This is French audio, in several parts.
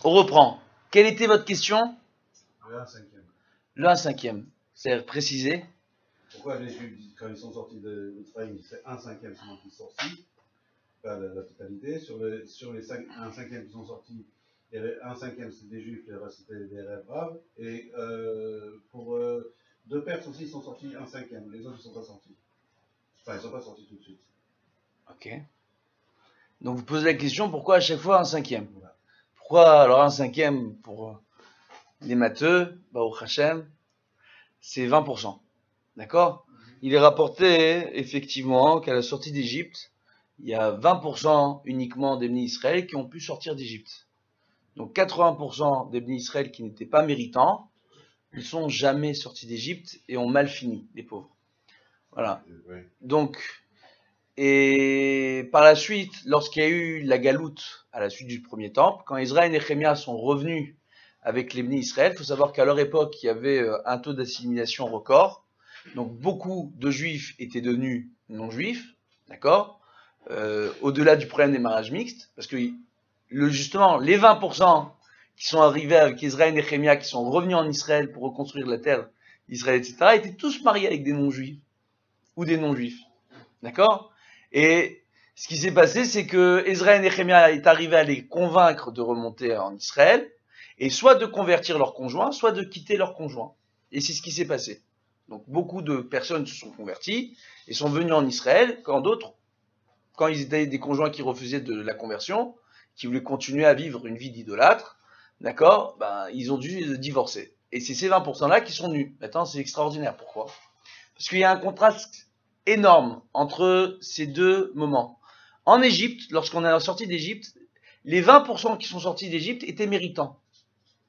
On reprend. Quelle était votre question? Le 1/5. Le 1/5. C'est-à-dire préciser. Pourquoi les Juifs, quand ils sont sortis d'Israël, c'est 1/5 seulement qui sont sortis, pas la totalité. Sur les 1/5 qui sont sortis, il y avait 1/5 c'était des Juifs, le reste c'était des Arabes. Et pour 2 Perses aussi, ils sont sortis 1/5. Les autres, ils ne sont pas sortis. Enfin, ils ne sont pas sortis tout de suite. Ok. Donc vous posez la question, pourquoi à chaque fois 1/5? Voilà. Pourquoi alors 1/5 pour les matheux, au Hachem, c'est 20%. D'accord? Il est rapporté effectivement qu'à la sortie d'Égypte, il y a 20% uniquement des Bnei Israël qui ont pu sortir d'Égypte. Donc 80% des Bnei Israël qui n'étaient pas méritants, ils sont jamais sortis d'Égypte et ont mal fini, les pauvres. Voilà. Oui. Donc, et par la suite, lorsqu'il y a eu la galoute à la suite du premier temple, quand Ezra et Néhémia sont revenus avec les Bnei Israël, il faut savoir qu'à leur époque, il y avait un taux d'assimilation record. Donc beaucoup de juifs étaient devenus non-juifs, d'accord, au-delà du problème des mariages mixtes, parce que justement, les 20% qui sont arrivés avec Ezra et Néhémia, qui sont revenus en Israël pour reconstruire la terre d'Israël, etc., étaient tous mariés avec des non-juifs, ou des non-juifs, d'accord? Et ce qui s'est passé, c'est que Ezra et Néhémia est arrivé à les convaincre de remonter en Israël, et soit de convertir leur conjoint, soit de quitter leur conjoint. Et c'est ce qui s'est passé. Donc beaucoup de personnes se sont converties et sont venues en Israël, quand d'autres, quand ils étaient des conjoints qui refusaient de la conversion, qui voulaient continuer à vivre une vie d'idolâtre, d'accord, ils ont dû divorcer. Et c'est ces 20%-là qui sont nus. Maintenant, c'est extraordinaire. Pourquoi? Parce qu'il y a un contraste énorme entre ces deux moments. En Égypte, lorsqu'on est sorti d'Égypte, les 20% qui sont sortis d'Égypte étaient méritants.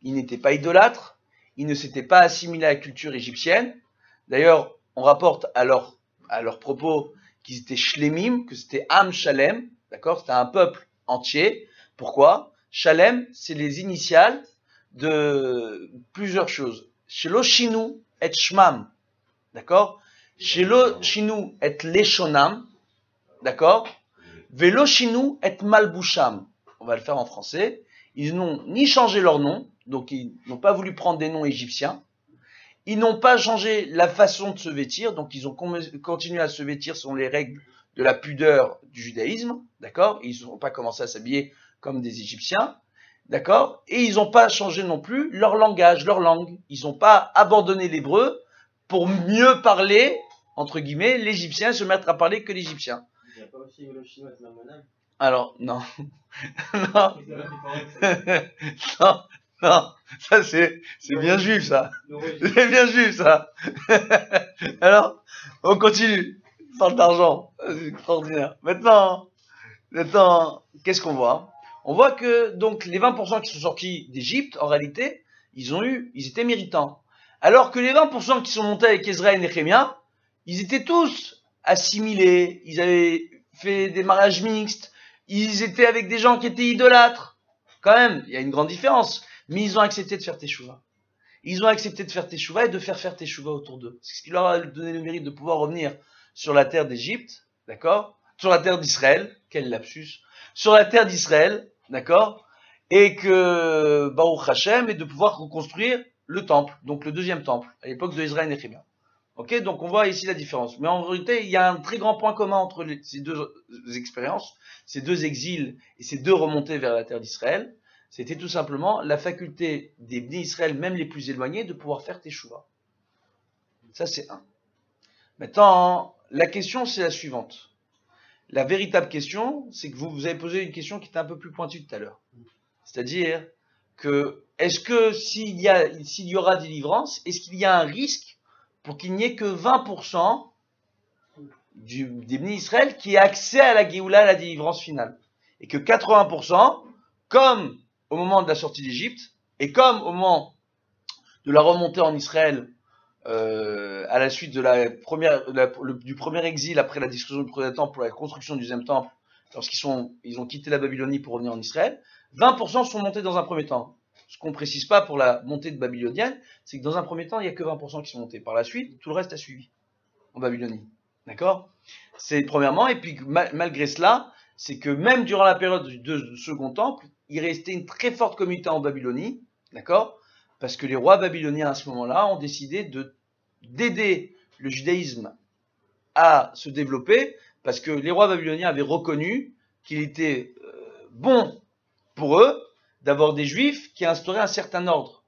Ils n'étaient pas idolâtres, ils ne s'étaient pas assimilés à la culture égyptienne. D'ailleurs, on rapporte à leur propos qu'ils étaient shlemim, que c'était Am Shalem, d'accord, c'était un peuple entier. Pourquoi? Shalem, c'est les initiales de plusieurs choses. Shelo shinu et shmam, d'accord? Shelo shinu et leshonam, d'accord? Velo shinu et malbusham. On va le faire en français. Ils n'ont ni changé leur nom, donc ils n'ont pas voulu prendre des noms égyptiens. Ils n'ont pas changé la façon de se vêtir, donc ils ont continué à se vêtir selon les règles de la pudeur du judaïsme, d'accord? Ils n'ont pas commencé à s'habiller comme des Égyptiens, d'accord? Et ils n'ont pas changé non plus leur langage, leur langue. Ils n'ont pas abandonné l'hébreu pour mieux parler, entre guillemets, l'Égyptien, se mettre à parler que l'Égyptien. Il n'y a pas aussi le chinois et l'harmonal? Alors, non. Non. Non. Non, ça c'est bien juif ça. C'est bien juif ça. Alors, on continue. Parle d'argent. C'est extraordinaire. Maintenant, qu'est-ce qu'on voit? On voit que donc les 20% qui sont sortis d'Égypte, en réalité, ils étaient méritants. Alors que les 20% qui sont montés avec Ezra et Néhémia, ils étaient tous assimilés, ils avaient fait des mariages mixtes, ils étaient avec des gens qui étaient idolâtres. Quand même, il y a une grande différence. Mais ils ont accepté de faire teshuva. Ils ont accepté de faire teshuva et de faire teshuva autour d'eux. C'est ce qui leur a donné le mérite de pouvoir revenir sur la terre d'Égypte, d'accord? Sur la terre d'Israël, quel lapsus. Sur la terre d'Israël, d'accord? Et que, Baruch Hashem, et de pouvoir reconstruire le temple, donc le deuxième temple, à l'époque de Ezra et Néhémia. Ok, donc on voit ici la différence. Mais en réalité, il y a un très grand point commun entre ces deux expériences, ces deux exils et ces deux remontées vers la terre d'Israël. C'était tout simplement la faculté des Bnei Israël, même les plus éloignés, de pouvoir faire teshuva. Ça, c'est un. Maintenant, la question, c'est la suivante. La véritable question, c'est que vous avez posé une question qui était un peu plus pointue tout à l'heure. C'est-à-dire que, est-ce que s'il y aura délivrance, est-ce qu'il y a un risque pour qu'il n'y ait que 20% des Bnei Israël qui aient accès à la Géoula, à la délivrance finale? Et que 80%, comme au moment de la sortie d'Égypte, et comme au moment de la remontée en Israël, à la suite de du premier exil après la destruction du premier temple pour la construction du deuxième temple, lorsqu'ils ont quitté la Babylonie pour revenir en Israël, 20% sont montés dans un premier temps. Ce qu'on ne précise pas pour la montée de babylonienne, c'est que dans un premier temps, il n'y a que 20% qui sont montés. Par la suite, tout le reste a suivi en Babylonie. D'accord? C'est premièrement, et puis malgré cela, c'est que même durant la période du Second Temple, il restait une très forte communauté en Babylonie, d'accord? Parce que les rois babyloniens à ce moment-là ont décidé d'aider le judaïsme à se développer, parce que les rois babyloniens avaient reconnu qu'il était bon pour eux d'avoir des juifs qui instauraient un certain ordre.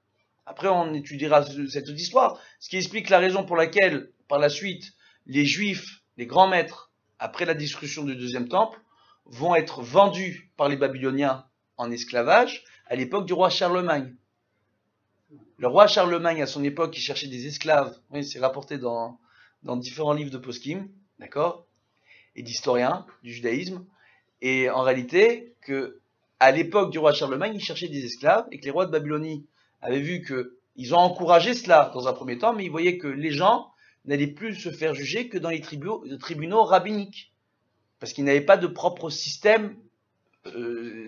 Après, on étudiera cette histoire, ce qui explique la raison pour laquelle, par la suite, les juifs, les grands maîtres, après la destruction du deuxième temple, vont être vendus par les Babyloniens en esclavage à l'époque du roi Charlemagne. Le roi Charlemagne, à son époque, il cherchait des esclaves. Oui, c'est rapporté dans différents livres de poskim, d'accord, et d'historiens du judaïsme. Et en réalité, à l'époque du roi Charlemagne, il cherchait des esclaves et que les rois de Babylonie avaient vu qu'ils ont encouragé cela dans un premier temps, mais ils voyaient que les gens n'allaient plus se faire juger que dans les tribunaux rabbiniques, parce qu'ils n'avaient pas de propre système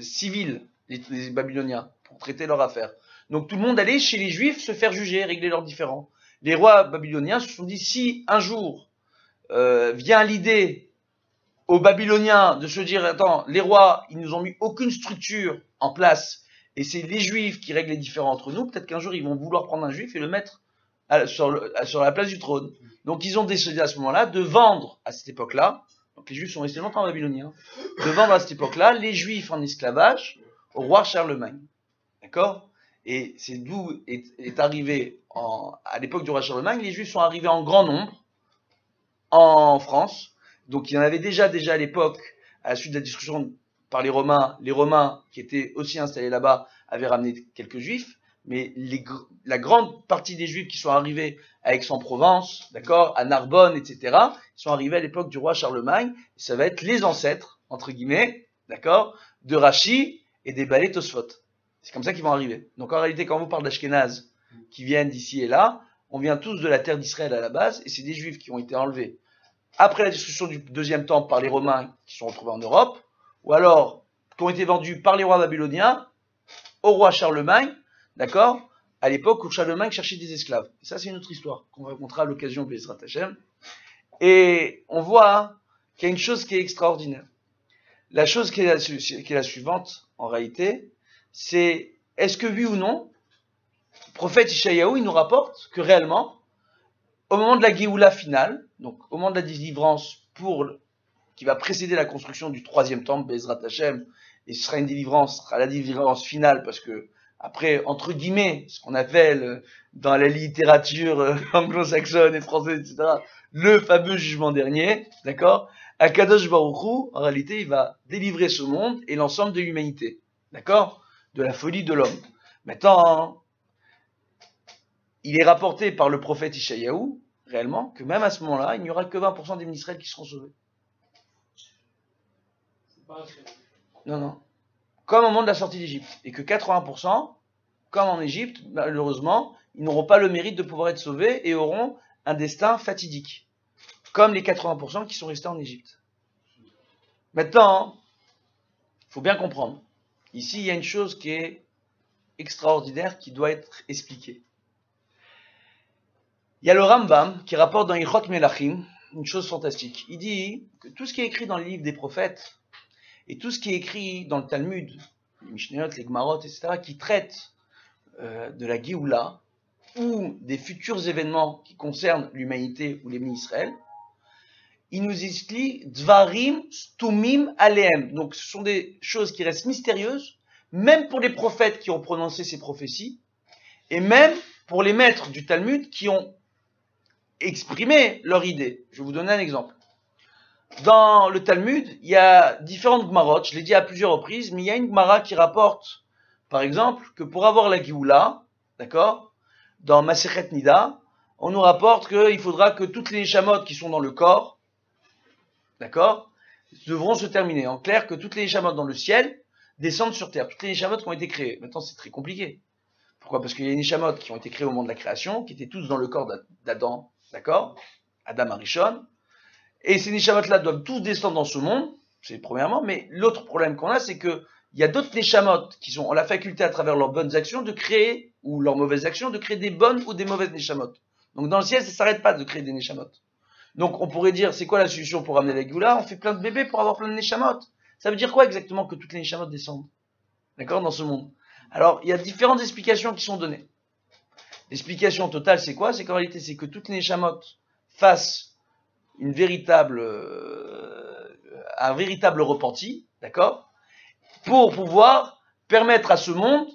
civil, les Babyloniens, pour traiter leurs affaires. Donc tout le monde allait chez les Juifs se faire juger, régler leurs différends. Les rois babyloniens se sont dit, si un jour vient l'idée aux Babyloniens de se dire, attends, les rois, ils nous ont mis aucune structure en place, et c'est les Juifs qui règlent les différends entre nous, peut-être qu'un jour ils vont vouloir prendre un Juif et le mettre sur la place du trône. Donc ils ont décidé à ce moment-là de vendre, à cette époque-là, donc les Juifs sont restés longtemps en Babylonie, de vendre à cette époque-là les Juifs en esclavage au roi Charlemagne. D'accord? Et c'est d'où est arrivé, à l'époque du roi Charlemagne, les Juifs sont arrivés en grand nombre en France. Donc il y en avait déjà à l'époque, à la suite de la discussion par les Romains qui étaient aussi installés là-bas avaient ramené quelques Juifs, mais la grande partie des Juifs qui sont arrivés à Aix-en-Provence, d'accord, à Narbonne, etc., ils sont arrivés à l'époque du roi Charlemagne, et ça va être les ancêtres, entre guillemets, d'accord, de Rachi et des Balei Tosfot. C'est comme ça qu'ils vont arriver. Donc en réalité, quand on vous parle d'Ashkénaz qui viennent d'ici et là, on vient tous de la terre d'Israël à la base, et c'est des Juifs qui ont été enlevés après la destruction du deuxième temple par les Romains qui sont retrouvés en Europe, ou alors qui ont été vendus par les rois babyloniens au roi Charlemagne, d'accord, à l'époque où Charlemagne cherchait des esclaves. Et ça, c'est une autre histoire qu'on racontera à l'occasion de Bezrat Hashem. Et on voit qu'il y a une chose qui est extraordinaire. La chose qui est la suivante, en réalité, c'est, est-ce que oui ou non, le prophète Ishayahu, il nous rapporte que réellement, au moment de la Géoula finale, donc au moment de la délivrance qui va précéder la construction du troisième temple, Bezrat Hashem, et ce sera une délivrance, ce sera la délivrance finale, parce que après, entre guillemets, ce qu'on appelle dans la littérature anglo-saxonne et française, etc., le fameux jugement dernier, d'accord, Akadosh Baruch Hu, en réalité, il va délivrer ce monde et l'ensemble de l'humanité, d'accord, de la folie de l'homme. Maintenant, il est rapporté par le prophète Ishayahu, réellement, que même à ce moment-là, il n'y aura que 20% des Israël qui seront sauvés. Non. Comme au moment de la sortie d'Égypte. Et que 80%, comme en Égypte, malheureusement, ils n'auront pas le mérite de pouvoir être sauvés et auront un destin fatidique. Comme les 80% qui sont restés en Égypte. Maintenant, il faut bien comprendre. Ici, il y a une chose qui est extraordinaire qui doit être expliquée. Il y a le Rambam qui rapporte dans Ilchot Melachim une chose fantastique. Il dit que tout ce qui est écrit dans les livres des prophètes et tout ce qui est écrit dans le Talmud, les Mishnayot, les Gemarot, etc., qui traitent de la Géoula ou des futurs événements qui concernent l'humanité ou les Israël, il nous explique Dvarim Stumim Aleem. Donc ce sont des choses qui restent mystérieuses, même pour les prophètes qui ont prononcé ces prophéties, et même pour les maîtres du Talmud qui ont exprimé leur idée. Je vais vous donner un exemple. Dans le Talmud, il y a différentes Gemarot, je l'ai dit à plusieurs reprises, mais il y a une Gemara qui rapporte, par exemple, que pour avoir la Géoula, d'accord, dans Masechet Nida, on nous rapporte qu'il faudra que toutes les Neshamot qui sont dans le corps, d'accord, devront se terminer. En clair, que toutes les Neshamot dans le ciel descendent sur terre. Toutes les Neshamot qui ont été créées. Maintenant, c'est très compliqué. Pourquoi? Parce qu'il y a les Neshamot qui ont été créées au moment de la création, qui étaient tous dans le corps d'Adam, d'accord, Adam Arishon. Et ces Neshamot-là doivent tous descendre dans ce monde, c'est premièrement, mais l'autre problème qu'on a, c'est que il y a d'autres Neshamot qui ont la faculté à travers leurs bonnes actions de créer, ou leurs mauvaises actions, de créer des bonnes ou des mauvaises Neshamot. Donc dans le ciel, ça ne s'arrête pas de créer des Neshamot. Donc on pourrait dire, c'est quoi la solution pour amener la Géoula? On fait plein de bébés pour avoir plein de Neshamot. Ça veut dire quoi exactement que toutes les Neshamot descendent? D'accord, dans ce monde. Alors, il y a différentes explications qui sont données. L'explication totale, c'est quoi? C'est qu'en réalité, c'est que toutes les Neshamot fassent un véritable repenti, d'accord? Pour pouvoir permettre à ce monde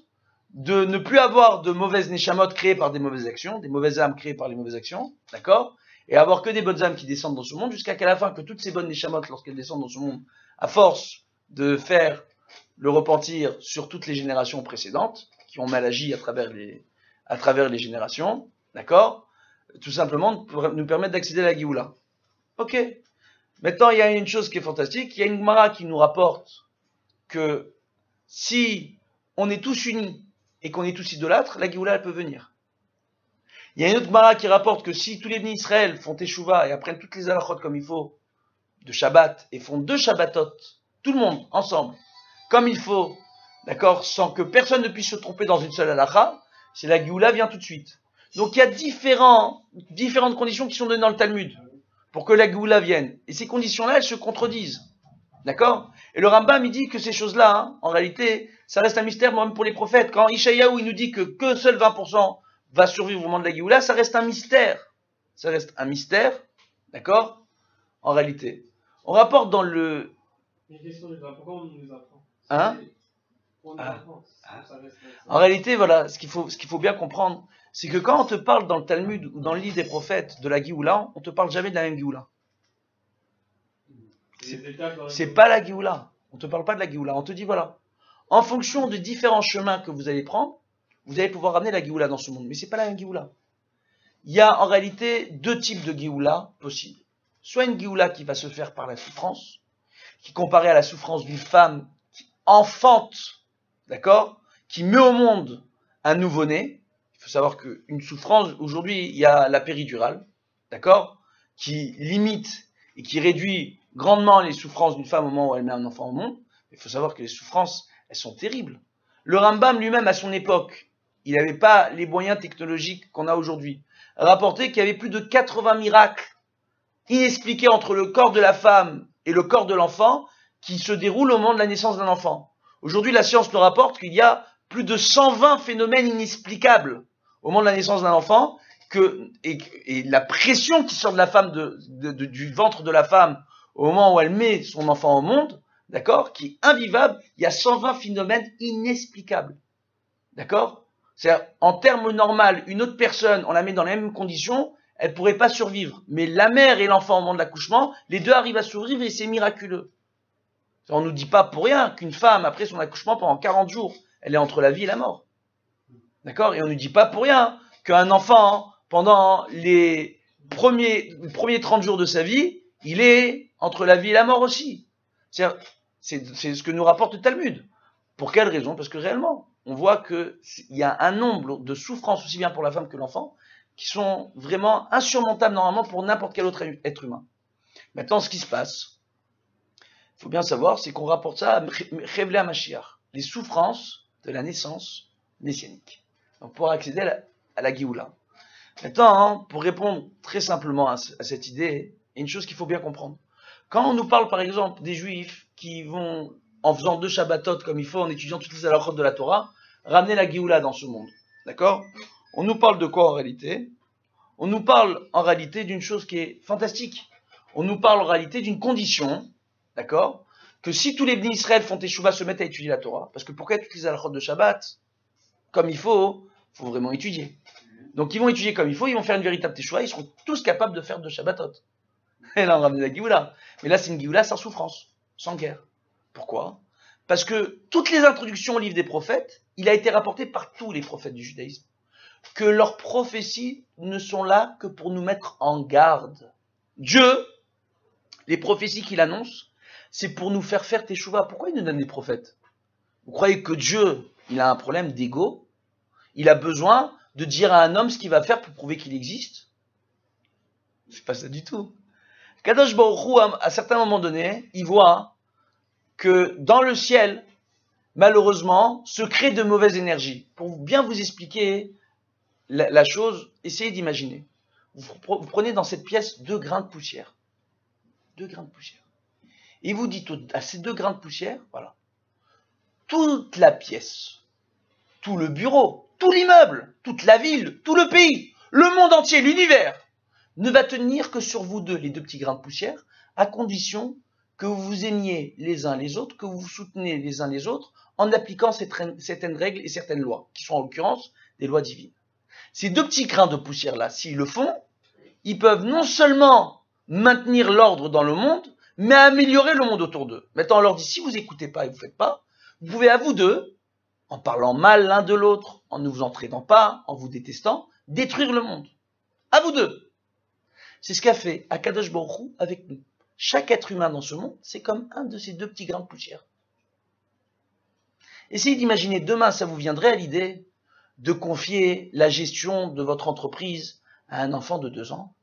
de ne plus avoir de mauvaises Neshamot créées par des mauvaises actions, des mauvaises âmes créées par les mauvaises actions, d'accord? Et avoir que des bonnes âmes qui descendent dans ce monde, jusqu'à qu'à la fin, que toutes ces bonnes Neshamot, lorsqu'elles descendent dans ce monde, à force de faire le repentir sur toutes les générations précédentes, qui ont mal agi à travers les générations, d'accord? Tout simplement, pour nous permettre d'accéder à la Géoula. Ok. Maintenant, il y a une chose qui est fantastique, il y a une Gemara qui nous rapporte que si on est tous unis et qu'on est tous idolâtres, la Géoula, elle peut venir. Il y a une autre Gemara qui rapporte que si tous les bénis Israël font Teshuvah et apprennent toutes les halachot comme il faut, de Shabbat, et font 2 Shabbatot, tout le monde, ensemble, comme il faut, d'accord, sans que personne ne puisse se tromper dans une seule halacha, c'est la Géoula vient tout de suite. Donc il y a différentes conditions qui sont données dans le Talmud pour que la Géoula vienne. Et ces conditions-là, elles se contredisent. D'accord? Et le Rambam, il dit que ces choses-là, en réalité, ça reste un mystère, même pour les prophètes. Quand Ishayahu, il nous dit que seul 20% va survivre au moment de la Géoula, ça reste un mystère. Ça reste un mystère, d'accord? En réalité. On rapporte dans le... Une question de pourquoi on nous apprend? Hein? On nous apprend. Ça reste- En réalité, voilà, ce qu'il faut bien comprendre, c'est que quand on te parle dans le Talmud ou dans le livre des prophètes de la Géoula, on te parle jamais de la même Géoula. C'est pas la Géoula. On te parle pas de la Géoula. On te dit, voilà, en fonction de différents chemins que vous allez prendre, vous allez pouvoir ramener la Géoula dans ce monde. Mais c'est pas la même Géoula. Il y a en réalité 2 types de Géoula possibles. Soit une Géoula qui va se faire par la souffrance, qui comparée à la souffrance d'une femme qui enfante, d'accord, qui met au monde un nouveau-né. Il faut savoir qu'une souffrance, aujourd'hui, il y a la péridurale, d'accord, qui limite et qui réduit grandement les souffrances d'une femme au moment où elle met un enfant au monde. Il faut savoir que les souffrances, elles sont terribles. Le Rambam lui-même, à son époque, il n'avait pas les moyens technologiques qu'on a aujourd'hui. Rapporté qu'il y avait plus de 80 miracles inexpliqués entre le corps de la femme et le corps de l'enfant qui se déroulent au moment de la naissance d'un enfant. Aujourd'hui, la science nous rapporte qu'il y a plus de 120 phénomènes inexplicables au moment de la naissance d'un enfant, et la pression qui sort de la femme, du ventre de la femme au moment où elle met son enfant au monde, d'accord, qui est invivable, il y a 120 phénomènes inexplicables. D'accord? C'est-à-dire, en termes normaux, une autre personne, on la met dans les mêmes conditions, elle ne pourrait pas survivre. Mais la mère et l'enfant au moment de l'accouchement, les deux arrivent à survivre et c'est miraculeux. On ne nous dit pas pour rien qu'une femme, après son accouchement, pendant 40 jours, elle est entre la vie et la mort. D'accord? Et on ne nous dit pas pour rien qu'un enfant, pendant les premiers 30 jours de sa vie, il est entre la vie et la mort aussi. C'est ce que nous rapporte le Talmud. Pour quelle raison? Parce que réellement, on voit qu'il y a un nombre de souffrances, aussi bien pour la femme que l'enfant, qui sont vraiment insurmontables normalement pour n'importe quel autre être humain. Maintenant, ce qui se passe, il faut bien savoir, c'est qu'on rapporte ça à Chevlei HaMashiach, les souffrances de la naissance messianique. Donc, pour accéder à la Géoula. Maintenant, pour répondre très simplement à cette idée, il y a une chose qu'il faut bien comprendre. Quand on nous parle, par exemple, des Juifs qui vont, en faisant 2 Shabbatot comme il faut, en étudiant toutes les halachot de la Torah, ramener la Géoula dans ce monde. D'accord? On nous parle de quoi en réalité? On nous parle en réalité d'une chose qui est fantastique. On nous parle en réalité d'une condition, d'accord? Que si tous les bénis Israël font Teshuvah, se mettent à étudier la Torah, parce que pour qu'être toutes les halachot de Shabbat, comme il faut vraiment étudier. Donc ils vont étudier comme il faut, ils vont faire une véritable Teshuvah, ils seront tous capables de faire 2 Shabbatot. Et là on ramène la Géoula. Mais là c'est une Géoula sans souffrance, sans guerre. Pourquoi? Parce que toutes les introductions au livre des prophètes, il a été rapporté par tous les prophètes du judaïsme que leurs prophéties ne sont là que pour nous mettre en garde. Dieu, les prophéties qu'il annonce, c'est pour nous faire Teshuvah. Pourquoi il nous donne des prophètes? Vous croyez que Dieu, il a un problème d'ego? Il a besoin de dire à un homme ce qu'il va faire pour prouver qu'il existe? C'est pas ça du tout. Kadosh Baruch Hu, à certains moments donnés, il voit que dans le ciel, malheureusement, se créent de mauvaises énergies. Pour bien vous expliquer la chose, essayez d'imaginer. Vous prenez dans cette pièce 2 grains de poussière. 2 grains de poussière. Et vous dites à ces 2 grains de poussière, voilà, toute la pièce, tout le bureau, tout l'immeuble, toute la ville, tout le pays, le monde entier, l'univers, ne va tenir que sur vous 2, les 2 petits grains de poussière, à condition que vous vous aimiez les uns les autres, que vous vous soutenez les uns les autres, en appliquant certaines règles et certaines lois, qui sont en l'occurrence des lois divines. Ces 2 petits grains de poussière-là, s'ils le font, ils peuvent non seulement maintenir l'ordre dans le monde, mais améliorer le monde autour d'eux. Maintenant, on leur dit, si vous n'écoutez pas et vous ne faites pas, vous pouvez à vous 2, en parlant mal l'un de l'autre, en ne vous entraînant pas, en vous détestant, détruire le monde. À vous 2. C'est ce qu'a fait Akadosh Baruch Hu avec nous. Chaque être humain dans ce monde, c'est comme un de ces 2 petits grains de poussière. Essayez d'imaginer, demain, ça vous viendrait à l'idée de confier la gestion de votre entreprise à un enfant de 2 ans.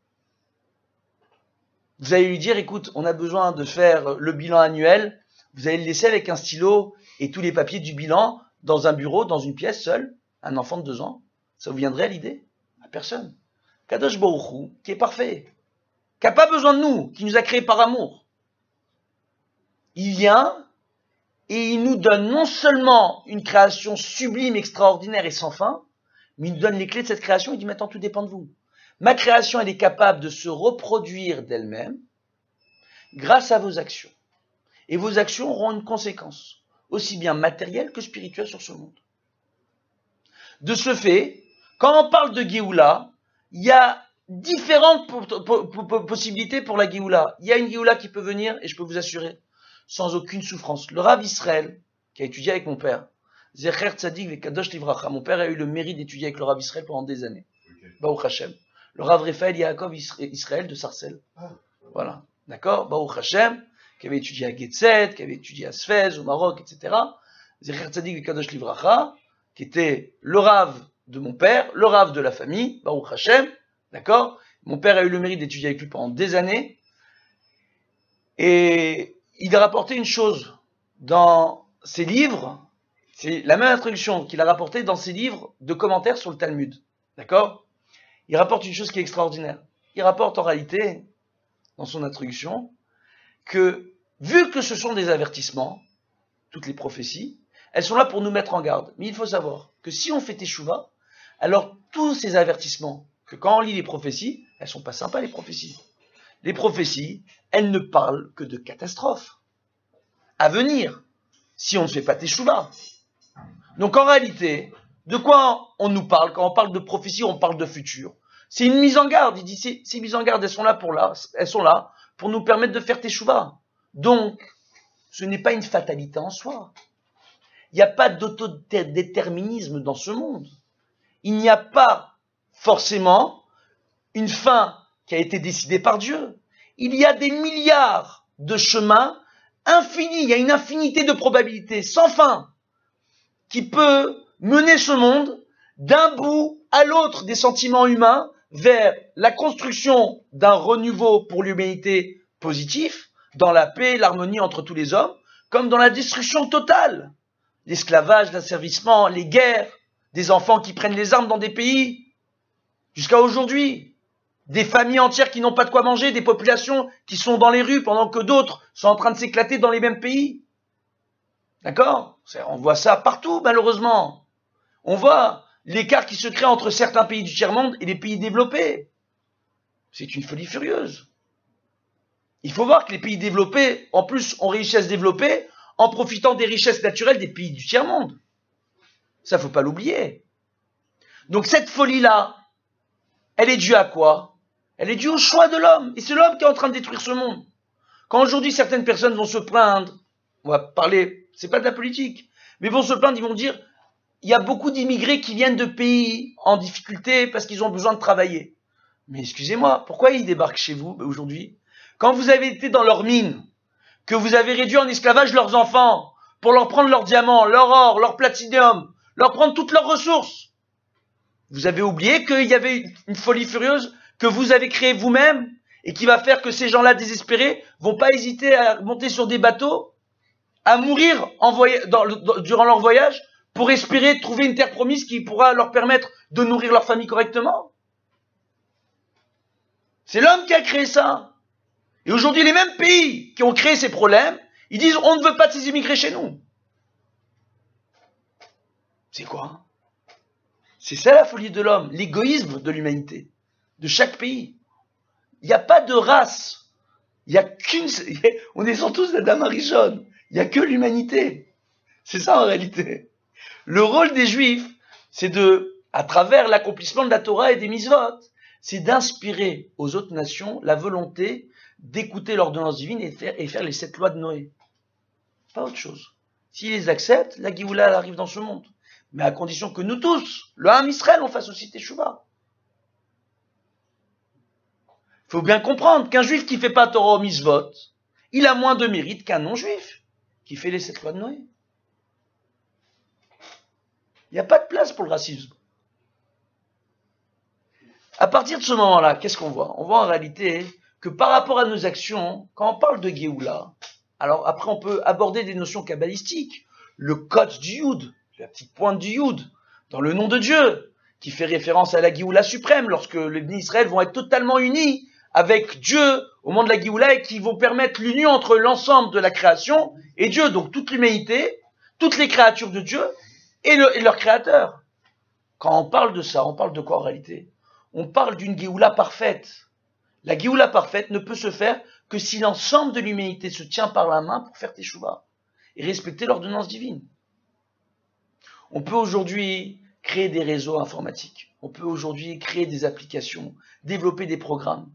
Vous allez lui dire, écoute, on a besoin de faire le bilan annuel, vous allez le laisser avec un stylo et tous les papiers du bilan dans un bureau, dans une pièce, seul, un enfant de 2 ans. Ça vous viendrait à l'idée? À personne. Kadosh Baruch Hu, qui est parfait, qui n'a pas besoin de nous, qui nous a créés par amour. Il vient et il nous donne non seulement une création sublime, extraordinaire et sans fin, mais il nous donne les clés de cette création. Il dit maintenant tout dépend de vous. Ma création, elle est capable de se reproduire d'elle-même grâce à vos actions. Et vos actions auront une conséquence, aussi bien matérielle que spirituelle sur ce monde. De ce fait, quand on parle de Géoula, il y a différentes possibilités pour la Géoula. Il y a une Géoula qui peut venir, et je peux vous assurer, sans aucune souffrance. Le Rav Israël, qui a étudié avec mon père, Zecher Tzadik Vekadosh Livracha, mon père a eu le mérite d'étudier avec le Rav Israël pendant des années. Baruch Hashem. Le Rav Raphaël Yaakov Israël de Sarcelles. Voilà. D'accord? Baruch Hashem, qui avait étudié à Getzet, qui avait étudié à Sfez, au Maroc, etc. Zecher Tzadik Vekadosh Livracha, qui était le Rav de mon père, le Rav de la famille, Baruch Hashem. D'accord? Mon père a eu le mérite d'étudier avec lui pendant des années. Et il a rapporté une chose dans ses livres, c'est la même introduction qu'il a rapportée dans ses livres de commentaires sur le Talmud. D'accord? Il rapporte une chose qui est extraordinaire. Il rapporte en réalité, dans son introduction, que vu que ce sont des avertissements, toutes les prophéties, elles sont là pour nous mettre en garde. Mais il faut savoir que si on fait teshuva, alors tous ces avertissements, que quand on lit les prophéties, elles sont pas sympas les prophéties. Les prophéties, elles ne parlent que de catastrophes à venir, si on ne fait pas teshuva. Donc en réalité, de quoi on nous parle? Quand on parle de prophétie, on parle de futur. C'est une mise en garde. Il dit, ces mises en garde, elles sont là pour nous permettre de faire teshuva. Donc, ce n'est pas une fatalité en soi. Il n'y a pas d'autodéterminisme dans ce monde. Il n'y a pas forcément une fin qui a été décidée par Dieu. Il y a des milliards de chemins infinis. Il y a une infinité de probabilités sans fin qui peut mener ce monde d'un bout à l'autre des sentiments humains vers la construction d'un renouveau pour l'humanité positif, dans la paix et l'harmonie entre tous les hommes, comme dans la destruction totale. L'esclavage, l'asservissement, les guerres, des enfants qui prennent les armes dans des pays, jusqu'à aujourd'hui, des familles entières qui n'ont pas de quoi manger, des populations qui sont dans les rues pendant que d'autres sont en train de s'éclater dans les mêmes pays. D'accord? On voit ça partout, malheureusement. On voit l'écart qui se crée entre certains pays du tiers-monde et les pays développés. C'est une folie furieuse. Il faut voir que les pays développés, en plus, ont réussi à se développer en profitant des richesses naturelles des pays du tiers-monde. Ça, faut pas l'oublier. Donc cette folie-là, elle est due à quoi? Elle est due au choix de l'homme. Et c'est l'homme qui est en train de détruire ce monde. Quand aujourd'hui certaines personnes vont se plaindre, on va parler, c'est pas de la politique, mais vont se plaindre, ils vont dire, il y a beaucoup d'immigrés qui viennent de pays en difficulté parce qu'ils ont besoin de travailler. Mais excusez-moi, pourquoi ils débarquent chez vous aujourd'hui? Quand vous avez été dans leur mine, que vous avez réduit en esclavage leurs enfants pour leur prendre leurs diamants, leur or, leur platinium, leur prendre toutes leurs ressources, vous avez oublié qu'il y avait une folie furieuse que vous avez créée vous-même et qui va faire que ces gens-là désespérés vont pas hésiter à monter sur des bateaux, à mourir durant leur voyage pour espérer trouver une terre promise qui pourra leur permettre de nourrir leur famille correctement. C'est l'homme qui a créé ça. Et aujourd'hui, les mêmes pays qui ont créé ces problèmes, ils disent on ne veut pas de ces immigrés chez nous. C'est quoi? C'est ça la folie de l'homme, l'égoïsme de l'humanité, de chaque pays. Il n'y a pas de race. Il y a qu'une. On est tous d'Adam Arishon. Il n'y a que l'humanité. C'est ça en réalité. Le rôle des Juifs, c'est de, à travers l'accomplissement de la Torah et des mitzvot, c'est d'inspirer aux autres nations la volonté d'écouter l'ordonnance divine et faire les 7 lois de Noé. Pas autre chose. S'ils les acceptent, la Géoula elle arrive dans ce monde. Mais à condition que nous tous, le Ham Israël, on fasse aussi Teshuvah. Il faut bien comprendre qu'un juif qui ne fait pas Torah au mitzvot, il a moins de mérite qu'un non-juif qui fait les 7 lois de Noé. Il n'y a pas de place pour le racisme. À partir de ce moment-là, qu'est-ce qu'on voit? On voit en réalité que par rapport à nos actions, quand on parle de Géoula, alors après on peut aborder des notions kabbalistiques, le code du Yud, la petite pointe du Yud, dans le nom de Dieu, qui fait référence à la Géoula suprême, lorsque les Bnei Israël vont être totalement unis avec Dieu au moment de la Géoula et qui vont permettre l'union entre l'ensemble de la création et Dieu, donc toute l'humanité, toutes les créatures de Dieu et leur créateur. Quand on parle de ça, on parle de quoi en réalité? On parle d'une Géoula parfaite. La Géoula parfaite ne peut se faire que si l'ensemble de l'humanité se tient par la main pour faire Teshuvah et respecter l'ordonnance divine. On peut aujourd'hui créer des réseaux informatiques. On peut aujourd'hui créer des applications, développer des programmes.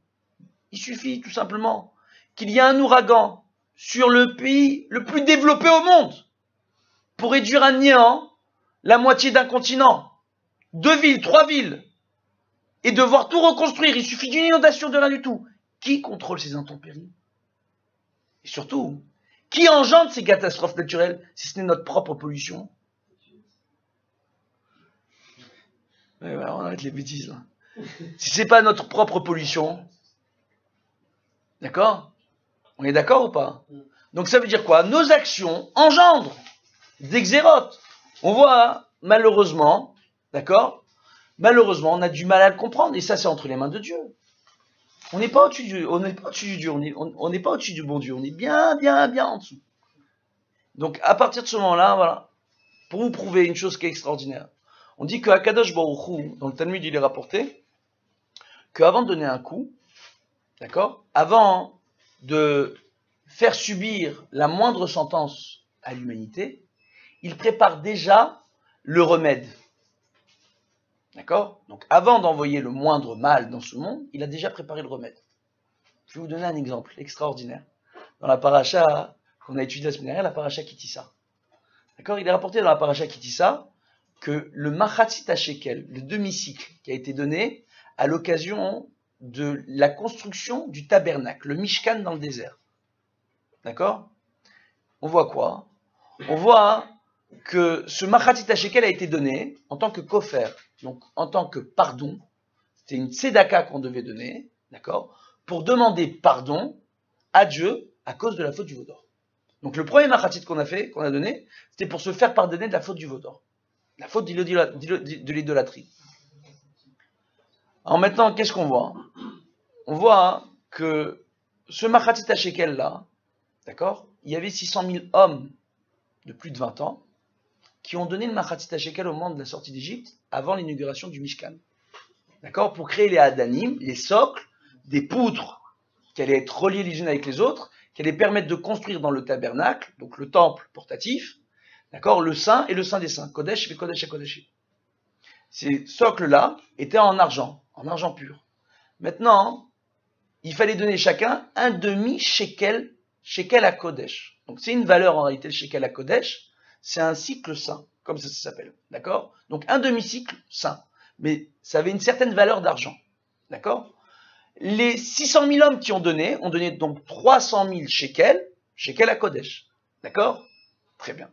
Il suffit tout simplement qu'il y ait un ouragan sur le pays le plus développé au monde pour réduire à néant la moitié d'un continent, 2 villes, 3 villes, et devoir tout reconstruire. Il suffit d'une inondation de rien du tout. Qui contrôle ces intempéries? Et surtout, qui engendre ces catastrophes naturelles si ce n'est notre propre pollution? Ouais, on arrête les bêtises là. Si c'est pas notre propre pollution, d'accord? On est d'accord ou pas? Donc ça veut dire quoi? Nos actions engendrent des xérotes. On voit malheureusement, d'accord? Malheureusement, on a du mal à le comprendre et ça c'est entre les mains de Dieu. On n'est pas au-dessus du Dieu, on n'est pas au-dessus du bon Dieu, on est bien en dessous. Donc à partir de ce moment-là, voilà, pour vous prouver une chose qui est extraordinaire. On dit que Akadosh Baruch Hu, dans le Talmud, il est rapporté qu'avant de donner un coup, d'accord, avant de faire subir la moindre sentence à l'humanité, il prépare déjà le remède. D'accord? Donc avant d'envoyer le moindre mal dans ce monde, il a déjà préparé le remède. Je vais vous donner un exemple extraordinaire. Dans la paracha qu'on a étudiée la semaine dernière, la paracha Kitissa. D'accord? Il est rapporté dans la paracha Kitissa que le Machatzit HaShekel, le demi-cycle, qui a été donné à l'occasion de la construction du tabernacle, le Mishkan dans le désert. D'accord? On voit quoi? On voit que ce Machatzit HaShekel a été donné en tant que kofer, donc en tant que pardon. C'était une tzedaka qu'on devait donner, d'accord? Pour demander pardon à Dieu à cause de la faute du veau d'or. Donc le premier Machatzit qu'on a donné, c'était pour se faire pardonner de la faute du veau d'or. La faute de l'idolâtrie. Alors maintenant, qu'est-ce qu'on voit? On voit que ce Machatzit HaShekel là, d'accord, il y avait 600 000 hommes de plus de 20 ans qui ont donné le Machatzit HaShekel au moment de la sortie d'Égypte, avant l'inauguration du Mishkan. D'accord, pour créer les Hadanim, les socles, des poutres qui allaient être reliées les unes avec les autres, qui allaient permettre de construire dans le tabernacle, donc le temple portatif, d'accord, le saint et le saint des saints, Kodesh et Kodesh et Kodesh. Ces socles-là étaient en argent pur. Maintenant, il fallait donner chacun un demi-shekel, shekel à Kodesh. Donc c'est une valeur en réalité, le shekel à Kodesh, c'est un cycle saint, comme ça s'appelle, d'accord? Donc un demi-cycle saint, mais ça avait une certaine valeur d'argent, d'accord? Les 600 000 hommes qui ont donné donc 300 000 shekels, shekel à Kodesh, d'accord? Très bien.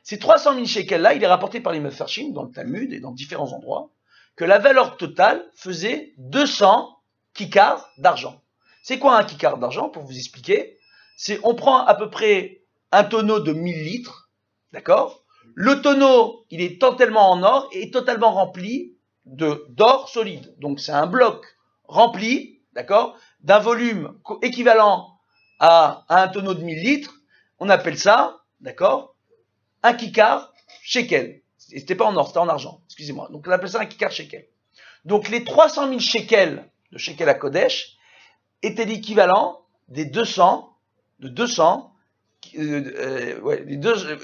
Ces 300 000 shekels-là, il est rapporté par les Mefarshim, dans le Talmud et dans différents endroits, que la valeur totale faisait 200 kikars d'argent. C'est quoi un kikar d'argent, pour vous expliquer? C'est, on prend à peu près un tonneau de 1000 litres, d'accord? Le tonneau, il est totalement en or et totalement rempli d'or solide. Donc c'est un bloc rempli, d'accord, d'un volume équivalent à un tonneau de 1000 litres, on appelle ça, d'accord, un kikar shekel. Et c'était pas en or, c'était en argent, excusez-moi. Donc on appelle ça un kikar shekel. Donc les 300 000 shekels de shekel à Kodesh étaient l'équivalent des 200,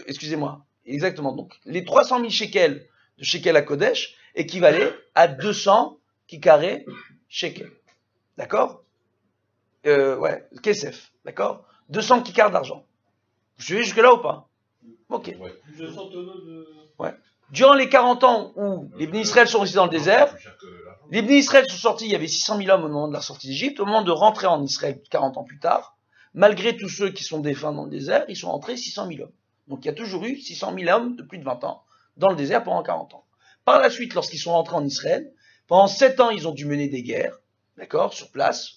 excusez-moi, exactement. Donc les 300 000 shekels de shekel à Kodesh équivalaient à 200 kikaré shekel. D'accord? Kesef, d'accord? 200 kikars d'argent. Vous suivez jusque-là ou pas? Ok. 200 tonneaux de... Ouais. Durant les 40 ans où les Bnei Israël sont restés dans le désert, les Bnei Israël sont sortis, il y avait 600 000 hommes au moment de la sortie d'Égypte. Au moment de rentrer en Israël 40 ans plus tard, malgré tous ceux qui sont défunts dans le désert, ils sont rentrés 600 000 hommes. Donc il y a toujours eu 600 000 hommes de plus de 20 ans dans le désert pendant 40 ans. Par la suite, lorsqu'ils sont rentrés en Israël, pendant 7 ans, ils ont dû mener des guerres, d'accord, sur place.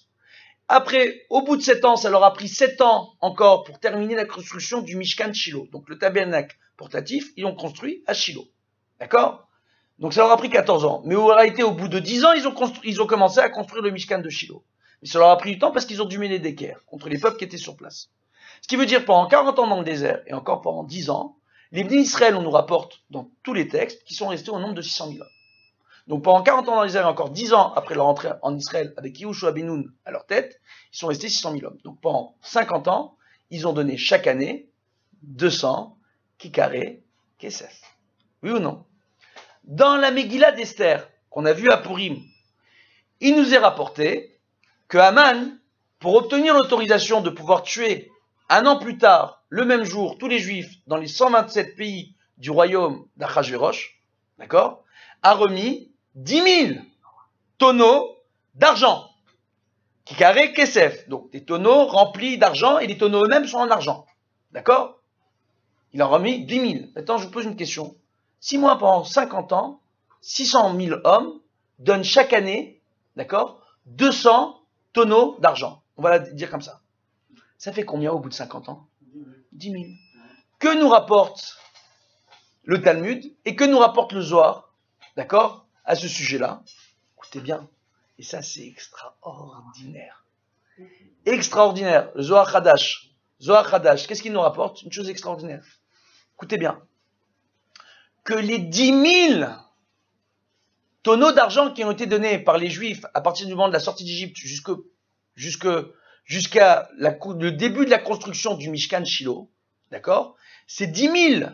Après, au bout de 7 ans, ça leur a pris 7 ans encore pour terminer la construction du Mishkan de Shiloh. Donc le tabernacle portatif, ils l'ont construit à Shiloh. D'accord? Donc ça leur a pris 14 ans. Mais en réalité, au bout de 10 ans, ils ont commencé à construire le Mishkan de Shiloh. Mais ça leur a pris du temps parce qu'ils ont dû mener des guerres contre les peuples qui étaient sur place. Ce qui veut dire pendant 40 ans dans le désert et encore pendant 10 ans, les Bnei Israël, on nous rapporte dans tous les textes, qui sont restés au nombre de 600 000 hommes. Donc pendant 40 ans dans les airs et encore 10 ans après leur entrée en Israël avec Yehoshua ben Nun à leur tête, ils sont restés 600 000 hommes. Donc pendant 50 ans, ils ont donné chaque année 200 kikaré kesef. Oui ou non? Dans la Megillah d'Esther, qu'on a vue à Purim, il nous est rapporté que Haman, pour obtenir l'autorisation de pouvoir tuer un an plus tard, le même jour, tous les Juifs dans les 127 pays du royaume d'Achashverosh, d'accord, a remis 10 000 tonneaux d'argent. Kikaré kesef, donc des tonneaux remplis d'argent et les tonneaux eux-mêmes sont en argent. D'accord? Il en a remis 10 000. Maintenant, je vous pose une question. Si moi, pendant 50 ans, 600 000 hommes donnent chaque année, d'accord, 200 tonneaux d'argent. On va la dire comme ça. Ça fait combien au bout de 50 ans? 10 000. Que nous rapporte le Talmud et que nous rapporte le Zohar, d'accord, à ce sujet-là? Écoutez bien. Et ça, c'est extraordinaire. Extraordinaire. Le Zohar Hadash. Zohar Hadash. Qu'est-ce qu'il nous rapporte? Une chose extraordinaire. Écoutez bien. Que les 10 000 tonneaux d'argent qui ont été donnés par les Juifs à partir du moment de la sortie d'Égypte jusqu'à le début de la construction du Mishkan Shiloh, d'accord? Ces 10 000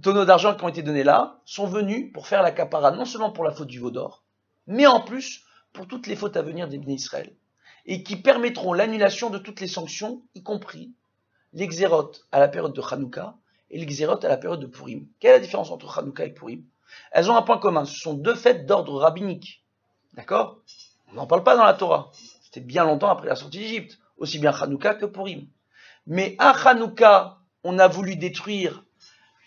tonneaux d'argent qui ont été donnés là sont venus pour faire la capara, non seulement pour la faute du veau d'or, mais en plus pour toutes les fautes à venir des Bnei Israël, et qui permettront l'annulation de toutes les sanctions, y compris les xérotes à la période de Hanouka et les xérotes à la période de Purim. Quelle est la différence entre Hanouka et Purim? Elles ont un point commun, ce sont deux fêtes d'ordre rabbinique. D'accord? On n'en parle pas dans la Torah. C'était bien longtemps après la sortie d'Égypte, aussi bien Hanouka que Purim. Mais à Hanouka, on a voulu détruire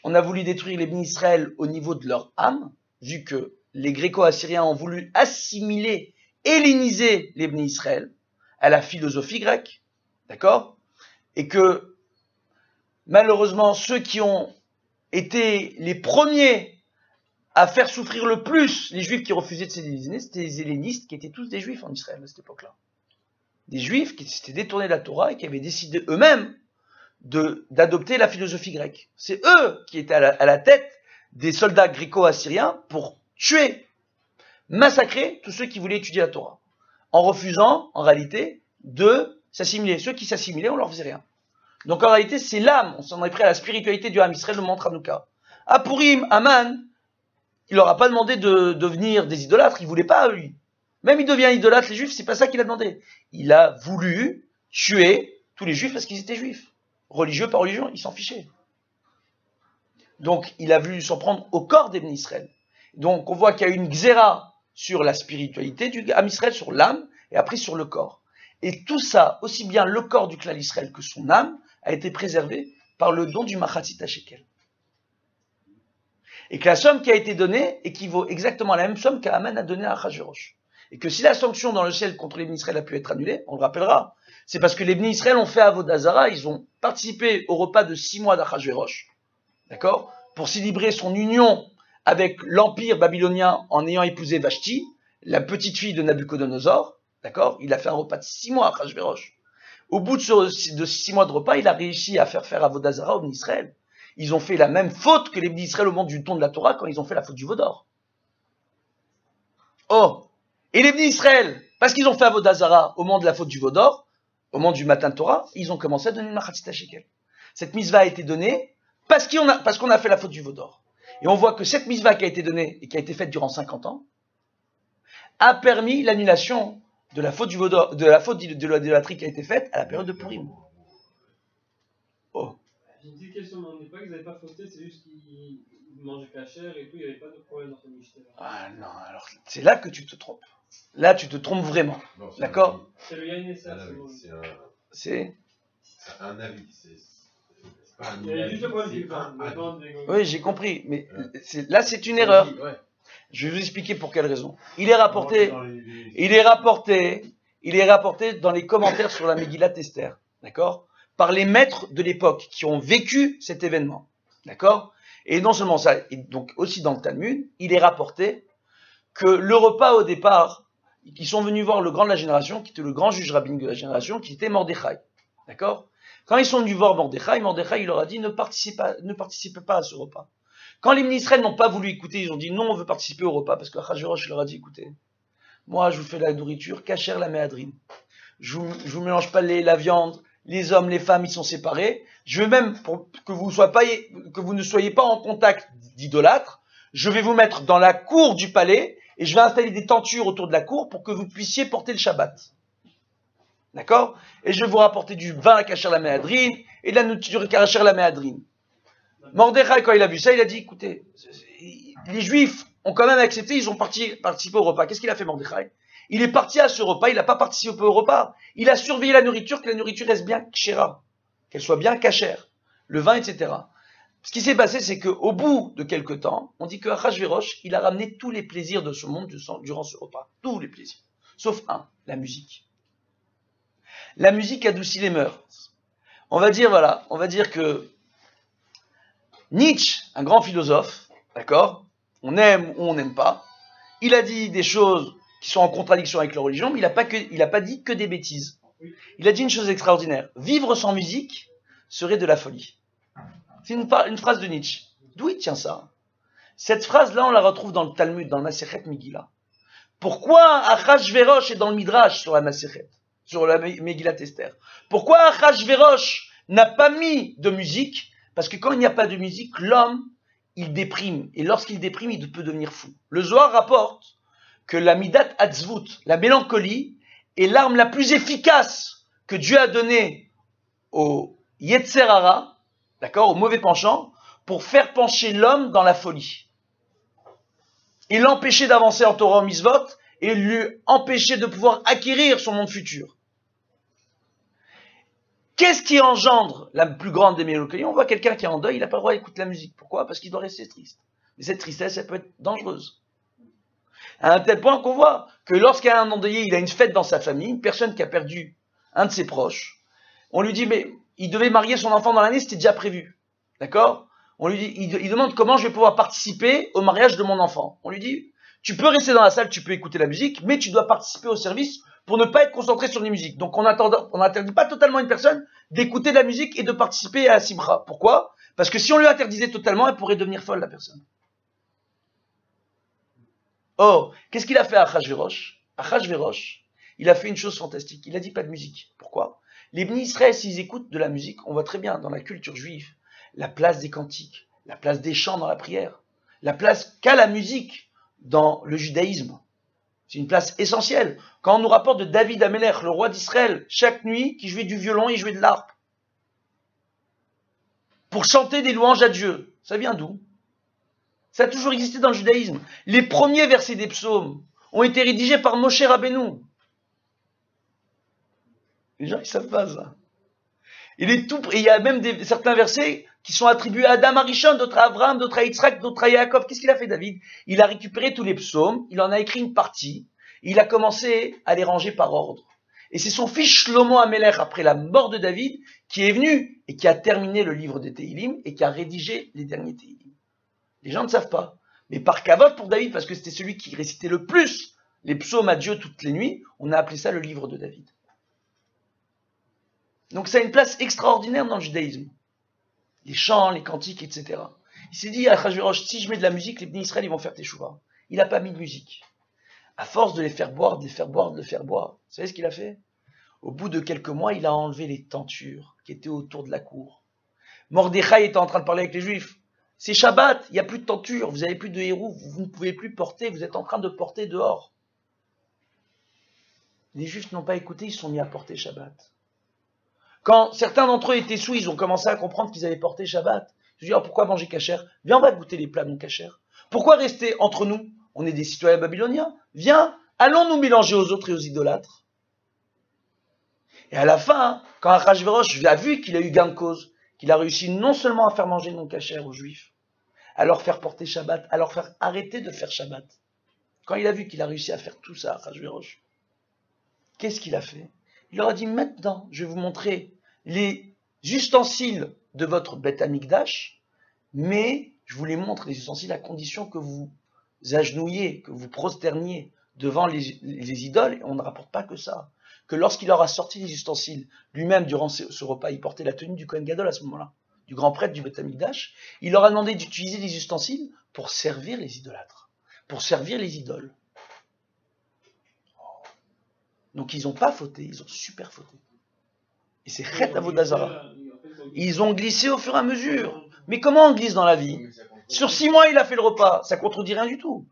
les Bnei Israël au niveau de leur âme, vu que les Gréco-Assyriens ont voulu assimiler, helléniser les Bnei Israël à la philosophie grecque, d'accord? Et que, malheureusement, ceux qui ont été les premiers à faire souffrir le plus les Juifs qui refusaient de s'hélléniser, c'était les hellénistes, qui étaient tous des Juifs en Israël à cette époque-là. Des Juifs qui s'étaient détournés de la Torah et qui avaient décidé eux-mêmes d'adopter la philosophie grecque. C'est eux qui étaient à la tête des soldats gréco-assyriens pour tuer, massacrer tous ceux qui voulaient étudier la Torah, en refusant, en réalité, de s'assimiler. Ceux qui s'assimilaient, on leur faisait rien. Donc en réalité, c'est l'âme, on s'en est pris à la spiritualité du Ham Israël, le montre Hanouka. À Purim, Haman, il leur a pas demandé de devenir des idolâtres, il voulait pas, lui. Même il devient idolâtre, les Juifs, c'est pas ça qu'il a demandé. Il a voulu tuer tous les Juifs parce qu'ils étaient Juifs. Religieux par religion, il s'en fichait. Donc, il a voulu s'en prendre au corps des Bnei Israël. Donc, on voit qu'il y a une xéra sur la spiritualité du Ham Israël, sur l'âme, et après sur le corps. Et tout ça, aussi bien le corps du clan Israël que son âme, a été préservé par le don du Machatzit HaShekel. Et que la somme qui a été donnée équivaut exactement à la même somme qu'Haman a donnée à Achashverosh. Et que si la sanction dans le ciel contre les Bnei Israël a pu être annulée, on le rappellera, c'est parce que les Bnei Israël ont fait Avodah Zara, ils ont participé au repas de 6 mois d'Achashverosh, d'accord, pour célébrer son union avec l'empire babylonien en ayant épousé Vashti, la petite fille de Nabuchodonosor, D'accord? Il a fait un repas de 6 mois à Achashverosh. Au bout de 6 mois de repas, il a réussi à faire Avodah Zarah au Bnei Israël. Ils ont fait la même faute que les Bnei Israël au moment du ton de la Torah quand ils ont fait la faute du veau d'or. Oh! Et les Bnei Israël, parce qu'ils ont fait Avodah Zarah au moment de la faute du veau d'or, au moment du matin de Torah, ils ont commencé à donner une machatzit shekel. Cette mitzvah a été donnée parce qu'on a fait la faute du veau d'or. Et on voit que cette mitzvah qui a été donnée et qui a été faite durant 50 ans a permis l'annulation de la faute du veau d'or, de la faute de l'idolâtrie qui a été faite à la période de Purim. Oh. J'ai une petite question, on n'est pas qu'ils n'avaient pas fauté, c'est juste qu'ils mangeaient cachère et tout, il n'y avait pas de problème dans ce michté. Ah non, alors c'est là que tu te trompes. Là, tu te trompes vraiment. Non, c'est D'accord? C'est le Yain un avis, C'est c'est un avis, c'est pas un Il y avait juste le problème avis, du vin. c'est un avis. Oui, j'ai compris, mais là, c'est une erreur. Ouais. Je vais vous expliquer pour quelle raison. Il est rapporté dans les commentaires sur la Megillat Esther, d'accord, par les maîtres de l'époque qui ont vécu cet événement, d'accord. Et non seulement ça, et donc aussi dans le Talmud, il est rapporté que le repas au départ, qu'ils sont venus voir le grand de la génération, qui était le grand juge rabbinique de la génération, qui était Mordechai, d'accord. Quand ils sont venus voir Mordechai, il leur a dit ne participez pas à ce repas. Quand les ministres n'ont pas voulu écouter, ils ont dit non, on veut participer au repas, parce que Achashverosh leur a dit écoutez, moi je vous fais la nourriture, cachère la méadrine. Je vous mélange pas la viande, les hommes, les femmes, ils sont séparés. Je veux même, pour que vous ne soyez pas en contact d'idolâtres, je vais vous mettre dans la cour du palais, et je vais installer des tentures autour de la cour pour que vous puissiez porter le Shabbat. D'accord? Et je vais vous rapporter du vin à cachère la méadrine, et de la nourriture à cachère la méadrine. Mordechai, quand il a vu ça, il a dit, écoutez, les Juifs ont quand même accepté, ils ont participé au repas. Qu'est-ce qu'il a fait, Mordechai? Il est parti à ce repas, il n'a pas participé au repas. Il a surveillé la nourriture, que la nourriture reste bien kshera, qu'elle soit bien cachère, le vin, etc. Ce qui s'est passé, c'est qu'au bout de quelques temps, on dit que Achashverosh, il a ramené tous les plaisirs de ce monde durant ce repas. Tous les plaisirs. Sauf un, la musique. La musique adoucit les mœurs. On va dire que Nietzsche, un grand philosophe, d'accord, on aime ou on n'aime pas, il a dit des choses qui sont en contradiction avec la religion, mais il n'a pas dit que des bêtises. Il a dit une chose extraordinaire. Vivre sans musique serait de la folie. C'est une phrase de Nietzsche. D'où il tient ça? Cette phrase-là, on la retrouve dans le Talmud, dans le Masechet Megillah. Pourquoi Achashverosh est dans le Midrash sur la Masechet, sur la Megillat Esther? Pourquoi Achashverosh n'a pas mis de musique? Parce que quand il n'y a pas de musique, l'homme, il déprime. Et lorsqu'il déprime, il peut devenir fou. Le Zohar rapporte que la Midat Hatzvut, la mélancolie, est l'arme la plus efficace que Dieu a donnée au Yetzer Hara, d'accord, au mauvais penchant, pour faire pencher l'homme dans la folie. Et l'empêcher d'avancer en Torah en Mitzvot, et lui empêcher de pouvoir acquérir son monde futur. Qu'est-ce qui engendre la plus grande des mélancolies? On voit quelqu'un qui est en deuil, il n'a pas le droit d'écouter la musique. Pourquoi? Parce qu'il doit rester triste. Mais cette tristesse, elle peut être dangereuse. À un tel point qu'on voit que lorsqu'il y a un endeuillé, il a une fête dans sa famille, une personne qui a perdu un de ses proches, on lui dit, mais il devait marier son enfant dans l'année, c'était déjà prévu. D'accord? On lui dit, il demande comment je vais pouvoir participer au mariage de mon enfant. On lui dit, tu peux rester dans la salle, tu peux écouter la musique, mais tu dois participer au service pour ne pas être concentré sur les musiques. Donc on n'interdit pas totalement à une personne d'écouter de la musique et de participer à la Simra. Pourquoi? Parce que si on lui interdisait totalement, elle pourrait devenir folle, la personne. Or, qu'est-ce qu'il a fait à Achashverosh? Achashverosh, il a fait une chose fantastique. Il a dit pas de musique. Pourquoi? Les Bnei Israël, s'ils écoutent de la musique, on voit très bien dans la culture juive la place des cantiques, la place des chants dans la prière, la place qu'a la musique dans le judaïsme. C'est une place essentielle. Quand on nous rapporte de David Amelech, le roi d'Israël, chaque nuit, qui jouait du violon et jouait de l'harpe, pour chanter des louanges à Dieu, ça vient d'où? Ça a toujours existé dans le judaïsme. Les premiers versets des psaumes ont été rédigés par Moshe Rabbeinu. Les gens, ils savent pas ça. Et il y a même certains versets qui sont attribués à Adam Arishon, d'autres à Abraham, d'autres à Yitzhak, d'autres à Yaakov. Qu'est-ce qu'il a fait, David? Il a récupéré tous les psaumes, il en a écrit une partie, il a commencé à les ranger par ordre. Et c'est son fils Shlomo Amelech, après la mort de David, qui est venu et qui a terminé le livre des Tehillim et qui a rédigé les derniers Tehillim. Les gens ne savent pas. Mais par kavod pour David, parce que c'était celui qui récitait le plus les psaumes à Dieu toutes les nuits, on a appelé ça le livre de David. Donc ça a une place extraordinaire dans le judaïsme. Les chants, les cantiques, etc. Il s'est dit à Achashverosh, si je mets de la musique, les Bnei Israël ils vont faire teshuva. Il n'a pas mis de musique. À force de les faire boire, de les faire boire, de les faire boire, vous savez ce qu'il a fait? Au bout de quelques mois, il a enlevé les tentures qui étaient autour de la cour. Mordechai était en train de parler avec les Juifs. C'est Shabbat, il n'y a plus de tentures, vous n'avez plus de héros, vous ne pouvez plus porter, vous êtes en train de porter dehors. Les Juifs n'ont pas écouté, ils se sont mis à porter Shabbat. Quand certains d'entre eux étaient sous, ils ont commencé à comprendre qu'ils avaient porté Shabbat. Je dis, alors pourquoi manger cachère? Viens, on va goûter les plats non cachères. Pourquoi rester entre nous? On est des citoyens babyloniens. Viens, allons nous mélanger aux autres et aux idolâtres. Et à la fin, quand Achashverosh a vu qu'il a eu gain de cause, qu'il a réussi non seulement à faire manger non cachère aux Juifs, à leur faire porter Shabbat, à leur faire arrêter de faire Shabbat, quand il a vu qu'il a réussi à faire tout ça, Achashverosh, qu'est-ce qu'il a fait? Il leur a dit, maintenant, je vais vous montrer les ustensiles de votre Beth Amikdash, mais je vous les montre, les ustensiles, à condition que vous agenouillez, que vous prosterniez devant les idoles, et on ne rapporte pas que ça. Que lorsqu'il leur a sorti les ustensiles, lui-même, durant ce repas, il portait la tenue du Kohen Gadol à ce moment-là, du grand prêtre du Beth Amikdash, il leur a demandé d'utiliser les ustensiles pour servir les idolâtres, pour servir les idoles. Donc ils n'ont pas fauté, ils ont super fauté. Et c'est Chet Avodazara. Ils ont glissé au fur et à mesure. Mais comment on glisse dans la vie? Sur 6 mois, il a fait le repas. Ça contredit rien du tout.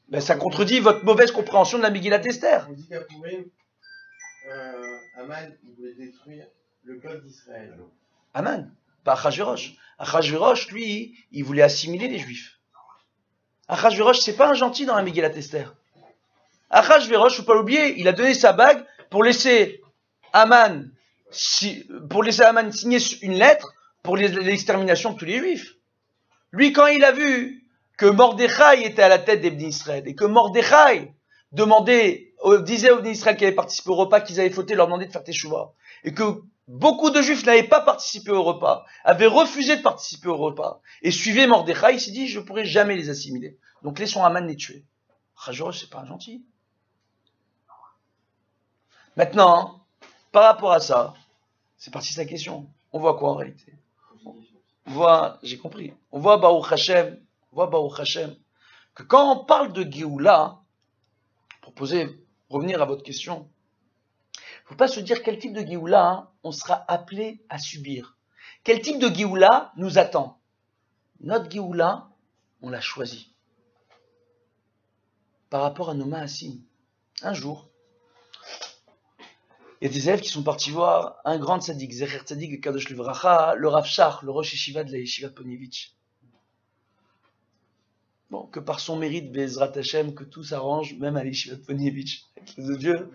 Ben, ça contredit votre mauvaise compréhension de la Megillat Esther. On dit qu'à Pourim, Aman, il voulait détruire le peuple d'Israël. Aman, pas Achashverosh. Achashverosh, lui, il voulait assimiler les Juifs. Achashverosh, c'est pas un gentil dans la Megillat Esther. Achashverosh, faut pas l'oublier, il a donné sa bague pour laisser Aman signer une lettre pour l'extermination de tous les Juifs. Lui, quand il a vu que Mordechai était à la tête des Bnei Israël et que Mordechai disait aux Bnei Israël qui avaient participé au repas qu'ils avaient fauté, leur demandait de faire teshuva, et que beaucoup de Juifs n'avaient pas participé au repas, avaient refusé de participer au repas, et suivaient Mordechai, il s'est dit, je ne pourrai jamais les assimiler. Donc laissons Aman les tuer. Achashverosh, c'est pas un gentil. Maintenant, par rapport à ça, c'est parti sa question. On voit quoi en réalité? On voit, j'ai compris, on voit Baruch Hashem, que quand on parle de Géoula, pour revenir à votre question, il ne faut pas se dire quel type de Géoula on sera appelé à subir. Quel type de Géoula nous attend? Notre Géoula, on l'a choisi. Par rapport à nos Maasim. Un jour, il y a des élèves qui sont partis voir un grand tzaddik, Zecher Tzaddik Kadosh Livracha, le Rav Shach, le Rosh Yeshiva de la Yeshiva Ponievitch. Bon, que par son mérite, Bezrat Hashem, que tout s'arrange, même à l'Yeshiva de Ponievitch, avec les Dieu.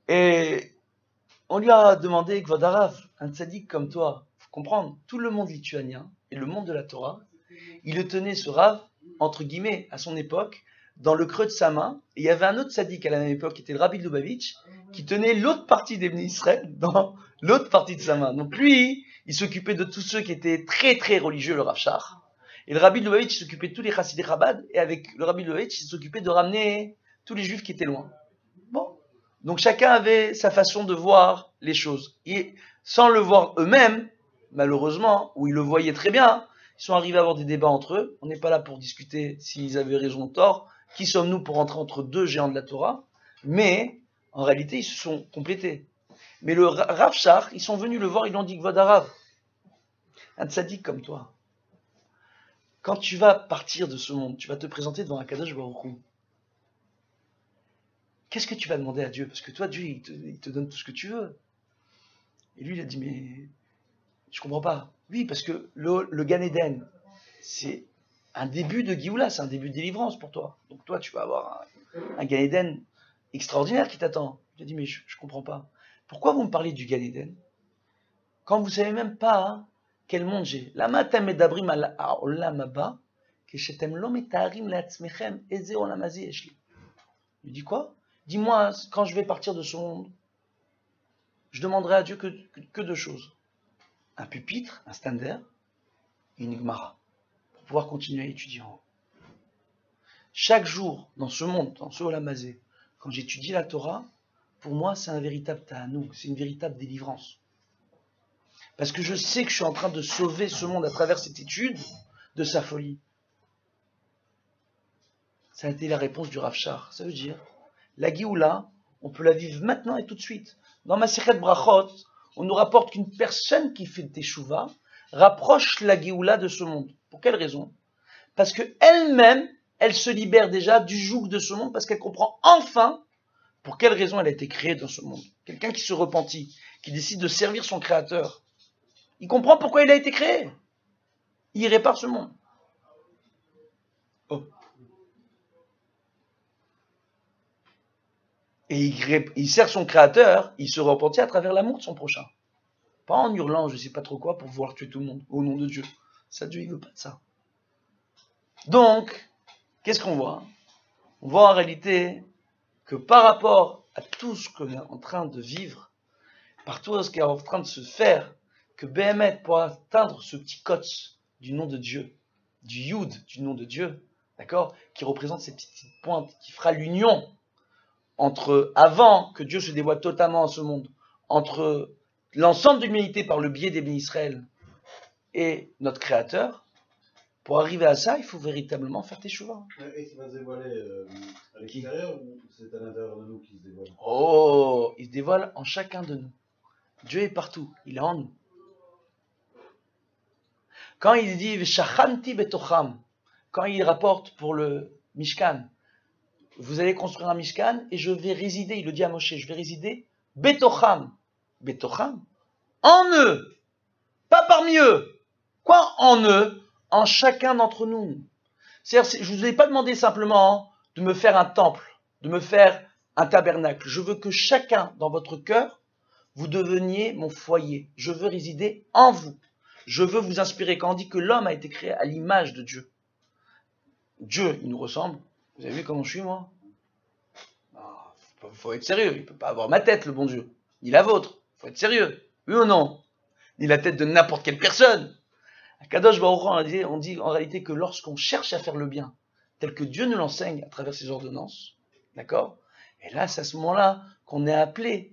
Et on lui a demandé, Kvod Harav, un tzaddik comme toi, il faut comprendre, tout le monde lituanien et le monde de la Torah, il le tenait, ce Rav, entre guillemets, à son époque, dans le creux de sa main, et il y avait un autre tzaddik à la même époque, qui était le Rabbi de Lubavitch, qui tenait l'autre partie des Bnei Israël dans l'autre partie de sa main. Donc lui, il s'occupait de tous ceux qui étaient très très religieux, le Rav Shach. Et le Rabbi de Lubavitch, il s'occupait de tous les Chassidei Chabad, et avec le Rabbi de Lubavitch, il s'occupait de ramener tous les Juifs qui étaient loin. Bon. Donc chacun avait sa façon de voir les choses. Et sans le voir eux-mêmes, malheureusement, ou ils le voyaient très bien, ils sont arrivés à avoir des débats entre eux. On n'est pas là pour discuter s'ils avaient raison ou tort. Qui sommes-nous pour entrer entre deux géants de la Torah? Mais, en réalité, ils se sont complétés. Mais le Rav Shach, ils sont venus le voir, ils lui ont dit, Kvod Harav, un tzaddik comme toi, quand tu vas partir de ce monde, tu vas te présenter devant Akadosh Baruch Hu. Qu'est-ce que tu vas demander à Dieu? Parce que toi, Dieu, il te donne tout ce que tu veux. Et lui, il a dit, mais je comprends pas. Oui, parce que le Gan Eden, c'est un début de Géoula, c'est un début de délivrance pour toi. Donc toi, tu vas avoir un Gan Eden extraordinaire qui t'attend. Je dis, mais je comprends pas. Pourquoi vous me parlez du Gan Eden quand vous savez même pas quel monde j'ai? Lama atem medabrim al ha'olam haba, keshetem lo metaharim le'atzmechem eze olam haze yesh li. Il dit quoi? Dis-moi, quand je vais partir de ce monde, je demanderai à Dieu que deux choses. Un pupitre, un stander, et une Gemara, pour pouvoir continuer à étudier en haut. chaque jour, dans ce monde, dans ce Olam Hazé, quand j'étudie la Torah, pour moi, c'est un véritable ta'anoug, c'est une véritable délivrance. Parce que je sais que je suis en train de sauver ce monde à travers cette étude de sa folie. Ça a été la réponse du Rav Shach. Ça veut dire, la Géoula, on peut la vivre maintenant et tout de suite. Dans Masechet Brachot, on nous rapporte qu'une personne qui fait Teshuvah rapproche la Géoula de ce monde. Pour quelle raison? Parce qu'elle-même, elle se libère déjà du joug de ce monde, parce qu'elle comprend enfin pour quelle raison elle a été créée dans ce monde. Quelqu'un qui se repentit, qui décide de servir son Créateur, il comprend pourquoi il a été créé. Il répare ce monde. Oh. Et il sert son Créateur, il se repentit à travers l'amour de son prochain. Pas en hurlant, je ne sais pas trop quoi, pour vouloir tuer tout le monde, au nom de Dieu. Ça, Dieu, il ne veut pas de ça. Donc, qu'est-ce qu'on voit? On voit en réalité que par rapport à tout ce qu'on est en train de vivre, par tout ce qui est en train de se faire, que Béhémet pourra atteindre ce petit kotz du nom de Dieu, du Yud du nom de Dieu, d'accord, qui représente cette petite pointe, qui fera l'union entre, avant que Dieu se dévoile totalement en ce monde, entre l'ensemble de l'humanité par le biais des bénis Israël et notre Créateur. Pour arriver à ça, il faut véritablement faire Teshuvah. Et qui va se dévoiler à l'extérieur ou c'est à l'intérieur de nous qui se dévoile? Oh, il se dévoile en chacun de nous. Dieu est partout, il est en nous. Quand il dit Veshachanti betocham, quand il rapporte pour le Mishkan, vous allez construire un Mishkan et je vais résider, il le dit à Moshe, je vais résider betocham. Betocham, en eux, pas parmi eux. Quoi en eux? En chacun d'entre nous. C'est-à-dire, je ne vous ai pas demandé simplement de me faire un temple, de me faire un tabernacle. Je veux que chacun dans votre cœur, vous deveniez mon foyer. Je veux résider en vous. Je veux vous inspirer. Quand on dit que l'homme a été créé à l'image de Dieu, Dieu, il nous ressemble. Vous avez vu comment je suis, moi? Faut être sérieux. Il ne peut pas avoir ma tête, le bon Dieu. Ni la vôtre. Faut être sérieux. Oui ou non? Ni la tête de n'importe quelle personne. À Kadosh Baruch Hu, on dit en réalité que lorsqu'on cherche à faire le bien, tel que Dieu nous l'enseigne à travers ses ordonnances, d'accord? Et là, c'est à ce moment-là qu'on est appelé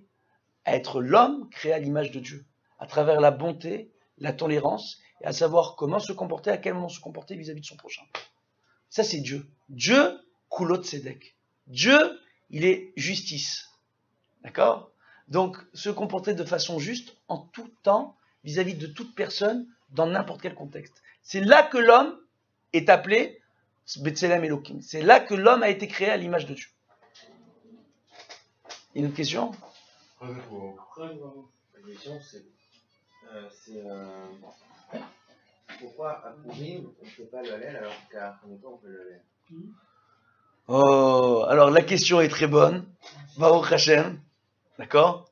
à être l'homme créé à l'image de Dieu, à travers la bonté, la tolérance, et à savoir comment se comporter, à quel moment se comporter vis-à-vis de son prochain. Ça, c'est Dieu. Dieu, Kulot Sedek. Dieu, il est justice. D'accord? Donc, se comporter de façon juste, en tout temps, vis-à-vis de toute personne, dans n'importe quel contexte. C'est là que l'homme est appelé B'Tselem Elohim. C'est là que l'homme a été créé à l'image de Dieu. Une autre question? La question, c'est pourquoi à Purim, on ne fait pas le halal alors qu'à Hanouka, on fait le halal? Oh, alors la question est très bonne. Baruch Hashem. D'accord?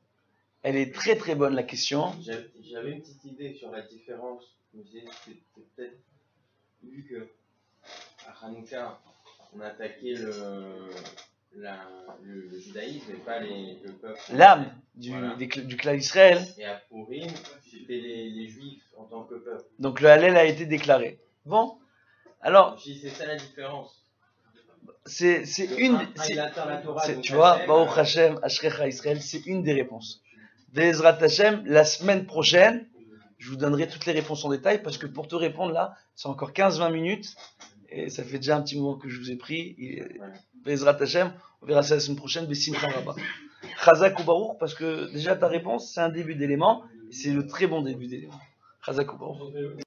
Elle est très très bonne la question. J'avais une petite idée sur la différence. Je me disais que c'était peut-être, vu que à Hanouka, on attaquait le judaïsme et pas le peuple. L'âme Voilà. du clan d'Israël. Et à Purim, c'était les juifs en tant que peuple. Donc le Hallel a été déclaré. Bon, alors Si c'est ça la différence. c'est une. Tu vois, Baruch Hashem, Ashrecha Israël, c'est une des réponses. Be'ezrat Hashem, la semaine prochaine, je vous donnerai toutes les réponses en détail parce que pour te répondre là, c'est encore 15-20 minutes et ça fait déjà un petit moment que je vous ai pris. Be'ezrat Hashem, on verra ça la semaine prochaine, Besimcha Rabba. Chazak ou Baruch, parce que déjà ta réponse, c'est un début d'élément et c'est le très bon début d'élément. Chazak ou Baruch.